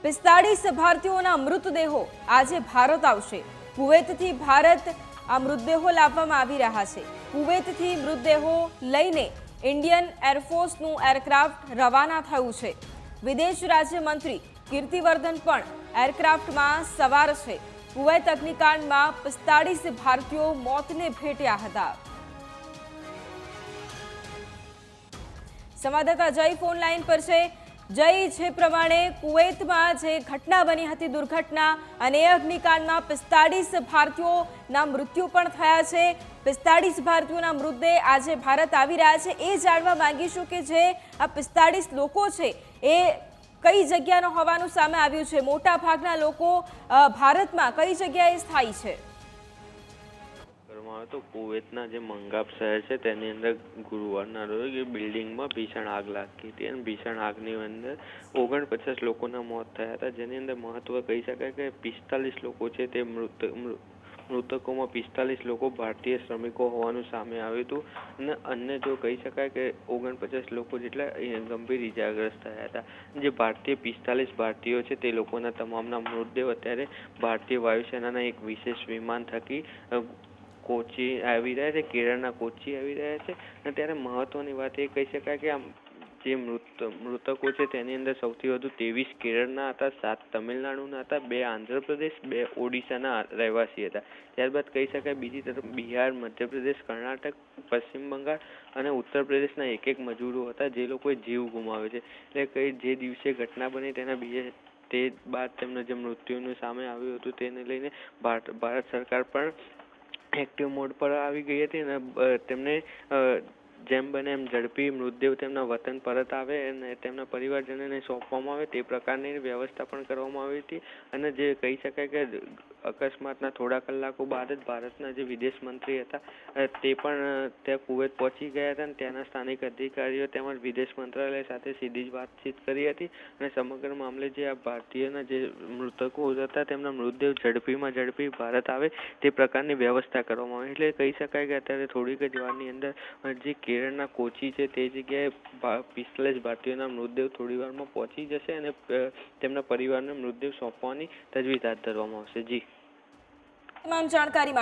45 ભારતીયોના મૃતદેહો આજે ભારત આવશે। કુવૈતથી ભારત આ મૃતદેહો લાવવામાં આવી રહ્યા છે। કુવૈતથી મૃતદેહો લઈને ઇન્ડિયન એરફોર્સનું એરક્રાફ્ટ રવાના થયું છે। વિદેશ રાજ્યમંત્રી કીર્તિવર્ધન પણ એરક્રાફ્ટમાં સવાર છે। કુવૈત અગ્નિકાંડમાં 45 ભારતીયો મોતને ભેટ્યા હતા। સંવાદદાતા જય ફોન લાઈન પર છે। જય, જે પ્રમાણે કુવૈતમાં જે ઘટના બની હતી દુર્ઘટના અને એ અગ્નિકાંડમાં 45 ભારતીયોના મૃત્યુ પણ થયા છે। 45 ભારતીયોના મૃતદેહ આજે ભારત આવી રહ્યા છે। એ જાણવા માંગીશું કે જે આ 45 લોકો છે એ કઈ જગ્યાનો હોવાનું સામે આવ્યું છે। મોટા ભાગના લોકો ભારતમાં કઈ જગ્યાએ સ્થાયી છે? તો કુવૈતના જે મંગાબ શહેર છે તેની અંદર ગુરુવારના રોજ બિલ્ડિંગમાં ભીષણ આગ લાગી હતી અને ભીષણ આગની અંદર 49 લોકોના મોત થયા હતા, જેની અંદર મહત્વ કહી શકાય કે 45 લોકો છે તે મૃતકોમાં 45 લોકો ભારતીય શ્રમિકો હોવાનું સામે આવ્યું હતું અને અન્ય જો કહી શકાય કે 49 લોકો જેટલા ગંભીર ઇજાગ્રસ્ત થયા હતા। જે ભારતીય 45 ભારતીયો છે તે લોકોના તમામના મૃતદેહ અત્યારે ભારતીય વાયુસેનાના એક વિશેષ વિમાન થકી કોચી આવી રહ્યા છે, કેરળના કોચી આવી રહ્યા છે। અને ત્યારે મહત્વની વાત એ કહી શકાય કે આમ જે મૃતકો છે તેની અંદર સૌથી વધુ 23 કેરળના હતા, 7 તમિલનાડુના હતા, 2 આંધ્રપ્રદેશ, 2 ઓડિશાના રહેવાસી હતા। ત્યારબાદ કહી શકાય બીજી તરફ બિહાર, મધ્યપ્રદેશ, કર્ણાટક, પશ્ચિમ બંગાળ અને ઉત્તર પ્રદેશના એક મજૂરો હતા જે લોકોએ જીવ ગુમાવ્યો છે। એટલે કઈ જે દિવસે ઘટના બની તે બાદ તેમના જે મૃત્યુનું સામે આવ્યું હતું તેને લઈને ભારત સરકાર પણ એક્ટિવ મોડ પર આવી ગઈ હતી અને તેમને જેમ બને એમ ઝડપી મૃતદેહ તેમના વતન પરત આવે અને તેમના પરિવારજનોને સોંપવામાં આવે તે પ્રકારની વ્યવસ્થા પણ કરવામાં આવી હતી। અને જે કહી શકાય કે અકસ્માતના થોડા કલાકો બાદ જ ભારતના જે વિદેશ મંત્રી હતા તે પણ ત્યાં કુવૈત પહોંચી ગયા હતા અને ત્યાંના સ્થાનિક અધિકારીઓ તેમજ વિદેશ મંત્રાલય સાથે સીધી જ વાતચીત કરી હતી અને સમગ્ર મામલે જે આ ભારતીયોના જે મૃતકો હતા તેમના મૃતદેહ ઝડપી ભારત આવે તે પ્રકારની વ્યવસ્થા કરવામાં આવી। એટલે કહી શકાય કે અત્યારે થોડીક જ વારની અંદર જે કેરળના કોચી છે તે જગ્યાએ 45 ભારતીયોના મૃતદેહ થોડી વારમાં પહોંચી જશે અને તેમના પરિવારને મૃતદેહ સોંપવાની તજવીજ હાથ ધરવામાં આવશે। જી, તમામ જાણકારી